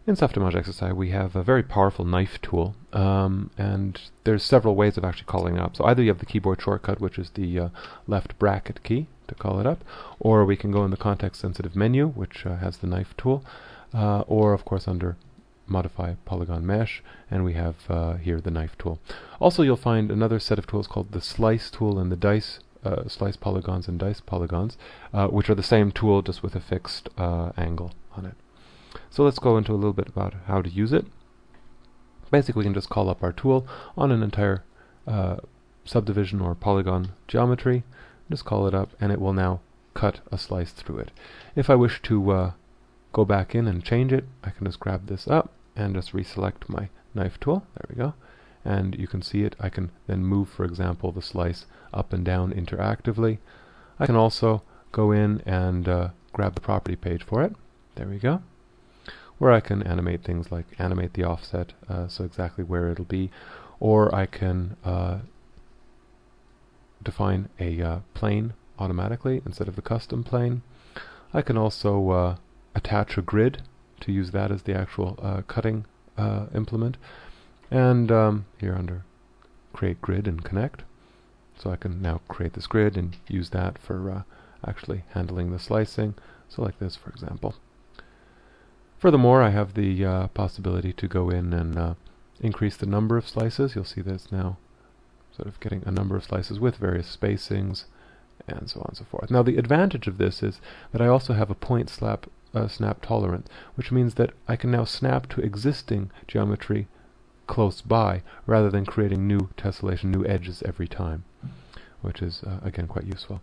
In Softimage XSI we have a very powerful knife tool, and there's several ways of actually calling it up. So either you have the keyboard shortcut, which is the left bracket key to call it up, or we can go in the context sensitive menu, which has the knife tool, or of course under modify polygon mesh, and we have here the knife tool. Also you'll find another set of tools called the slice tool and the dice slice polygons and dice polygons, which are the same tool just with a fixed angle on it. So let's go into a little bit about how to use it. Basically we can just call up our tool on an entire subdivision or polygon geometry, just call it up, and it will now cut a slice through it. If I wish to go back in and change it, I can just grab this up and just reselect my knife tool. There we go. And you can see it. I can then move, for example, the slice up and down interactively. I can also go in and grab the property page for it. There we go. Where I can animate things like animate the offset, so exactly where it'll be, or I can define a plane automatically instead of the custom plane. I can also attach a grid to use that as the actual cutting implement, and here under create grid and connect, so I can now create this grid and use that for actually handling the slicing, so like this for example. Furthermore, I have the possibility to go in and increase the number of slices. You'll see that it's now sort of getting a number of slices with various spacings and so on and so forth. Now the advantage of this is that I also have a point snap tolerance, which means that I can now snap to existing geometry close by rather than creating new tessellation, new edges every time, which is again quite useful.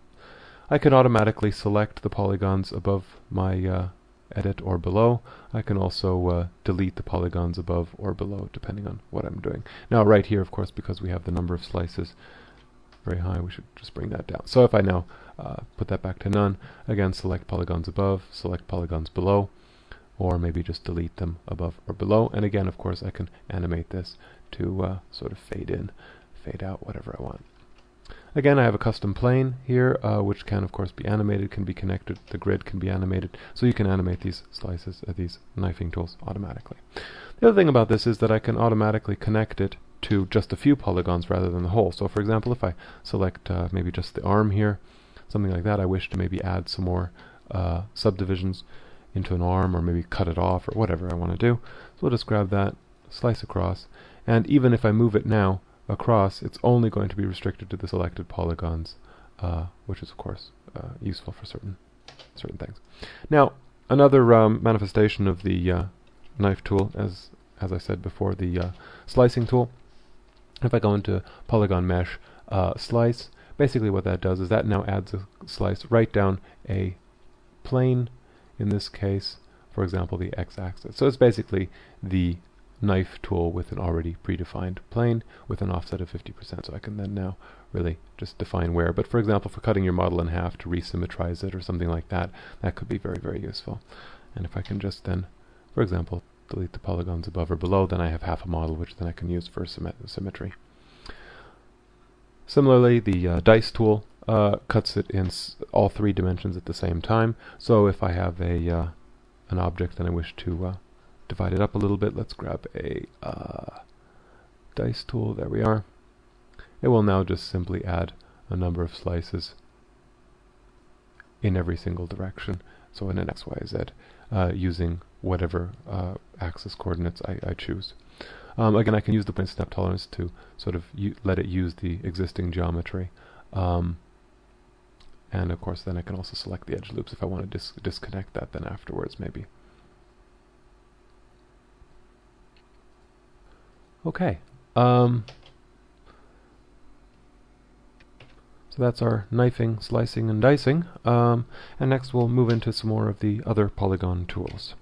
I can automatically select the polygons above my edit or below. I can also delete the polygons above or below depending on what I'm doing. Now right here, of course, because we have the number of slices very high, we should just bring that down. So if I now put that back to none, again select polygons above, select polygons below, or maybe just delete them above or below. And again, of course, I can animate this to sort of fade in, fade out, whatever I want. Again, I have a custom plane here, which can of course be animated, can be connected, the grid can be animated, so you can animate these slices, these knifing tools automatically. The other thing about this is that I can automatically connect it to just a few polygons rather than the whole. So for example, if I select maybe just the arm here, something like that, I wish to maybe add some more subdivisions into an arm, or maybe cut it off, or whatever I want to do. So we'll just grab that, slice across, and even if I move it now across, it's only going to be restricted to the selected polygons, which is of course useful for certain things. Now another manifestation of the knife tool, as I said before, the slicing tool. If I go into polygon mesh slice, basically what that does is that now adds a slice right down a plane, in this case for example the x-axis. So it's basically the knife tool with an already predefined plane with an offset of 50%, so I can then now really just define where. But for example, for cutting your model in half to resymmetrize it or something like that, that could be very, very useful. And if I can just then, for example, delete the polygons above or below, then I have half a model which then I can use for symmetry. Similarly, the dice tool cuts it in all three dimensions at the same time. So if I have a an object and I wish to divide it up a little bit, let's grab a dice tool, there we are. It will now just simply add a number of slices in every single direction, so in an X, Y, Z, using whatever axis coordinates I choose. Again, I can use the point snap tolerance to sort of let it use the existing geometry, and of course then I can also select the edge loops if I want to disconnect that then afterwards maybe. Okay, so that's our knifing, slicing, and dicing, and next we'll move into some more of the other polygon tools.